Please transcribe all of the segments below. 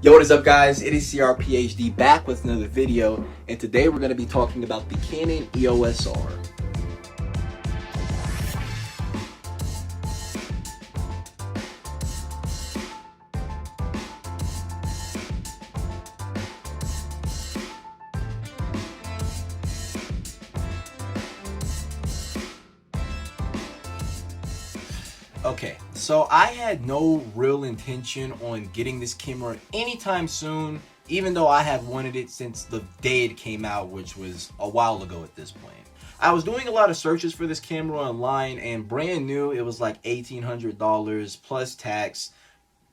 Yo, what is up guys? It is CRPHD back with another video, and today we're going to be talking about the Canon EOS R. Okay, so I had no real intention on getting this camera anytime soon, even though I have wanted it since the day it came out, which was a while ago at this point. I was doing a lot of searches for this camera online, and brand new, it was like $1,800 plus tax.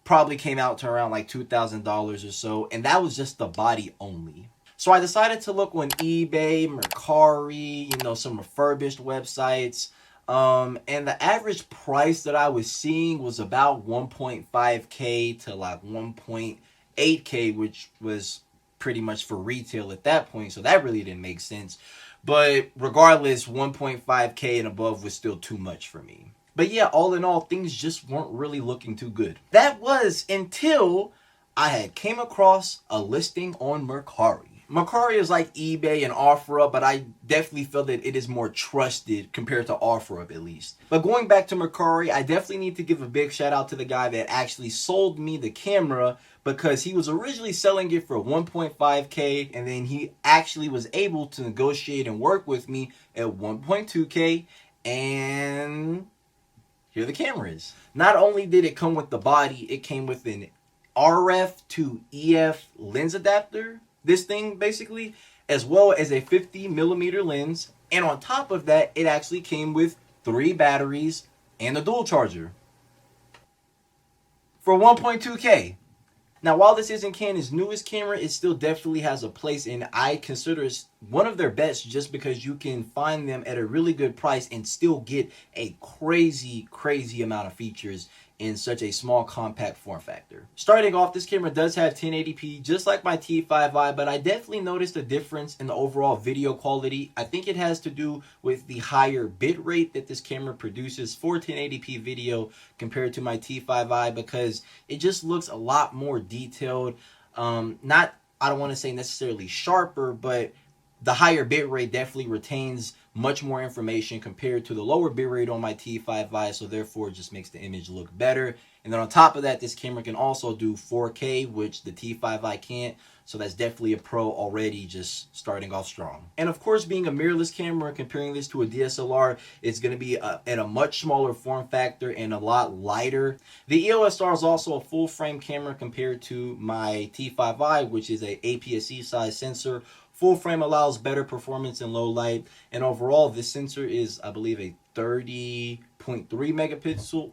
Probably came out to around like $2,000 or so, and that was just the body only. So I decided to look on eBay, Mercari, some refurbished websites. And the average price that I was seeing was about 1.5K to like 1.8K, which was pretty much for retail at that point. So that really didn't make sense. But regardless, 1.5K and above was still too much for me. But yeah, all in all, things just weren't really looking too good. That was until I had came across a listing on Mercari. Mercari is like eBay and OfferUp, but I definitely feel that it is more trusted compared to OfferUp at least. But going back to Mercari, I definitely need to give a big shout out to the guy that actually sold me the camera, because he was originally selling it for 1.5K, and then he actually was able to negotiate and work with me at 1.2K, and here the camera is. Not only did it come with the body, it came with an RF to EF lens adapter, this thing basically, as well as a 50mm lens, and on top of that, it actually came with 3 batteries and a dual charger for 1.2K. Now, while this isn't Canon's newest camera, it still definitely has a place, and I consider it one of their best just because you can find them at a really good price and still get a crazy amount of features in such a small compact form factor. Starting off, this camera does have 1080p just like my T5i, but I definitely noticed a difference in the overall video quality. I think it has to do with the higher bit rate that this camera produces for 1080p video compared to my T5i, because it just looks a lot more detailed. I don't want to say necessarily sharper, but the higher bitrate definitely retains much more information compared to the lower bitrate on my T5i, so therefore it just makes the image look better. And then on top of that, this camera can also do 4K, which the T5i can't, so that's definitely a pro already, just starting off strong. And of course, being a mirrorless camera, comparing this to a DSLR, it's going to be at a much smaller form factor and a lot lighter. The EOS R is also a full frame camera compared to my T5i, which is a APS-C size sensor. Full frame allows better performance in low light, and overall this sensor is, I believe, a 30.3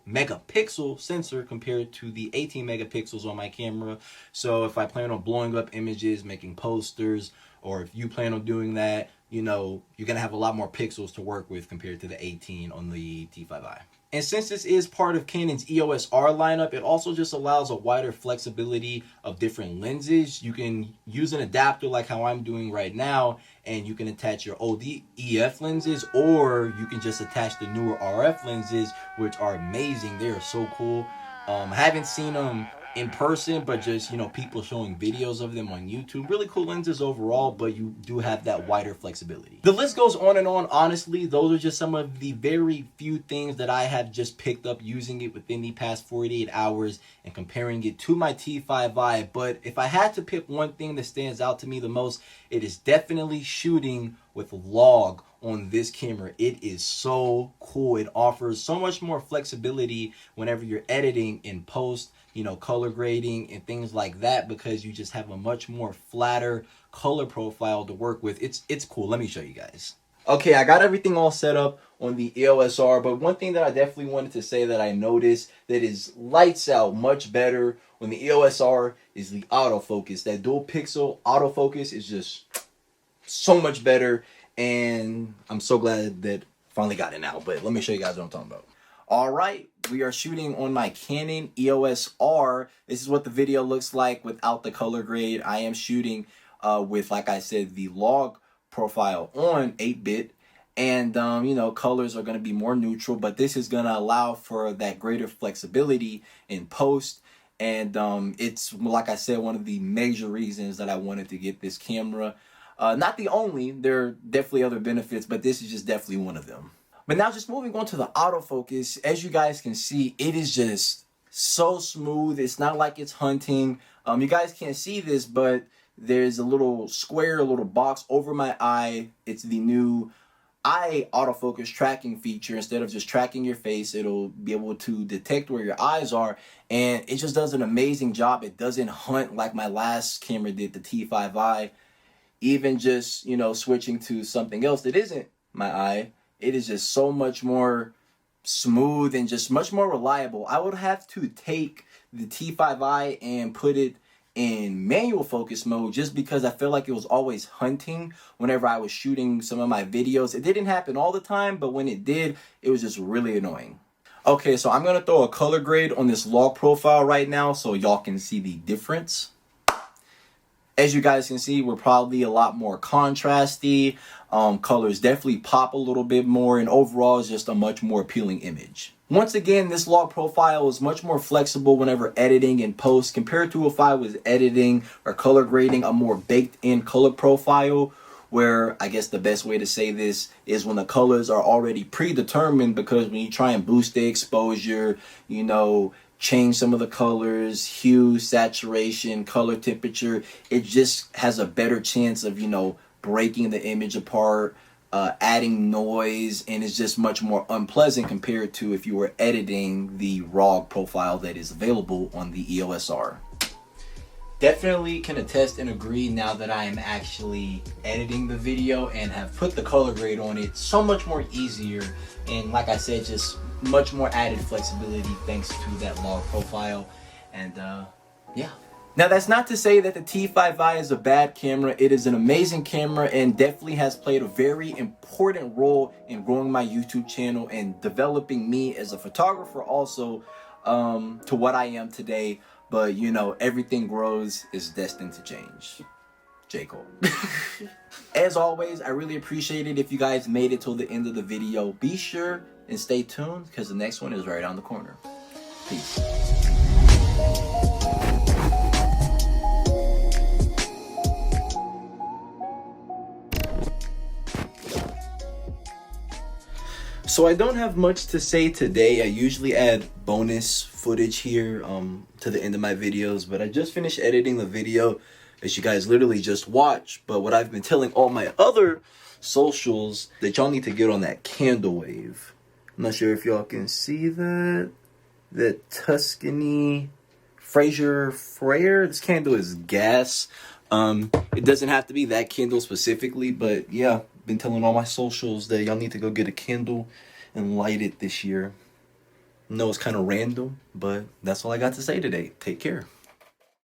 megapixel sensor compared to the 18 megapixels on my camera. So if I plan on blowing up images, making posters, or if you plan on doing that, you're gonna have a lot more pixels to work with compared to the 18 on the T5i. And since this is part of Canon's EOS R lineup, it also just allows a wider flexibility of different lenses. You can use an adapter like how I'm doing right now, and you can attach your old EF lenses, or you can just attach the newer RF lenses, which are amazing. They are so cool. I haven't seen them in person, but just people showing videos of them on YouTube. Really cool lenses overall, but you do have that wider flexibility. The list goes on and on. Honestly, those are just some of the very few things that I have just picked up using it within the past 48 hours and comparing it to my T5i. But if I had to pick one thing that stands out to me the most, it is definitely shooting with log on this camera. It is so cool. It offers so much more flexibility whenever you're editing in post, color grading and things like that, because you just have a much more flatter color profile to work with. It's cool. Let me show you guys. Okay, I got everything all set up on the EOS R, but one thing that I definitely wanted to say that I noticed that is lights out much better on the EOS R is the autofocus. That dual pixel autofocus is just so much better, and I'm so glad that I finally got it now. But let me show you guys what I'm talking about. All right, we are shooting on my Canon EOS R. This is what the video looks like without the color grade. I am shooting with, like I said, the log profile on 8-bit, and colors are going to be more neutral, but this is going to allow for that greater flexibility in post And it's, like I said, one of the major reasons that I wanted to get this camera. Not the only, there are definitely other benefits, but this is just definitely one of them. But now just moving on to the autofocus, as you guys can see, it is just so smooth. It's not like it's hunting. You guys can't see this, but there's a little square, a little box over my eye. It's the new eye autofocus tracking feature. Instead of just tracking your face, it'll be able to detect where your eyes are, and it just does an amazing job. It doesn't hunt like my last camera did, the T5i. Even just, you know, switching to something else that isn't my eye, it is just so much more smooth and just much more reliable. I would have to take the T5i and put it in manual focus mode just because I feel like it was always hunting whenever I was shooting some of my videos. It didn't happen all the time, but when it did, it was just really annoying. Okay, so I'm gonna throw a color grade on this log profile right now so y'all can see the difference. As you guys can see, we're probably a lot more contrasty. Colors definitely pop a little bit more, and overall it's just a much more appealing image. Once again, this log profile is much more flexible whenever editing and post compared to if I was editing or color grading a more baked in color profile, where I guess the best way to say this is when the colors are already predetermined, because when you try and boost the exposure, you know, change some of the colors, hue, saturation, color temperature, it just has a better chance of, you know, breaking the image apart, adding noise, and it's just much more unpleasant compared to if you were editing the raw profile that is available on the EOS R. Definitely can attest and agree now that I am actually editing the video and have put the color grade on it. So much more easier, and like I said, just much more added flexibility thanks to that log profile. And yeah. Now that's not to say that the T5i is a bad camera. It is an amazing camera and definitely has played a very important role in growing my YouTube channel and developing me as a photographer also to what I am today. But you know, everything grows is destined to change. J. Cole. As always, I really appreciate it if you guys made it till the end of the video. Be sure and stay tuned because the next one is right around the corner. Peace. So I don't have much to say today. I usually add bonus footage here to the end of my videos, but I just finished editing the video that you guys literally just watched. But what I've been telling all my other socials, that y'all need to get on that candle wave. I'm not sure if y'all can see that. The Tuscany Fraser Frere. This candle is gas. It doesn't have to be that candle specifically, but yeah, been telling all my socials that y'all need to go get a candle and light it this year. I know it's kind of random, but that's all I got to say today. Take care.